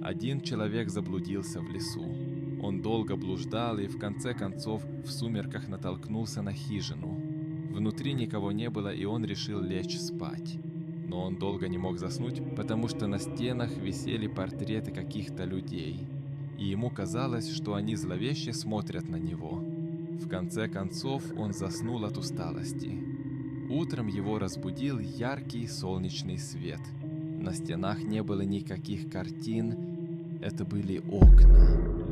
Один человек заблудился в лесу. Он долго блуждал и в конце концов в сумерках натолкнулся на хижину. Внутри никого не было, и он решил лечь спать. Но он долго не мог заснуть, потому что на стенах висели портреты каких-то людей. И ему казалось, что они зловеще смотрят на него. В конце концов он заснул от усталости. Утром его разбудил яркий солнечный свет. На стенах не было никаких картин, это были окна.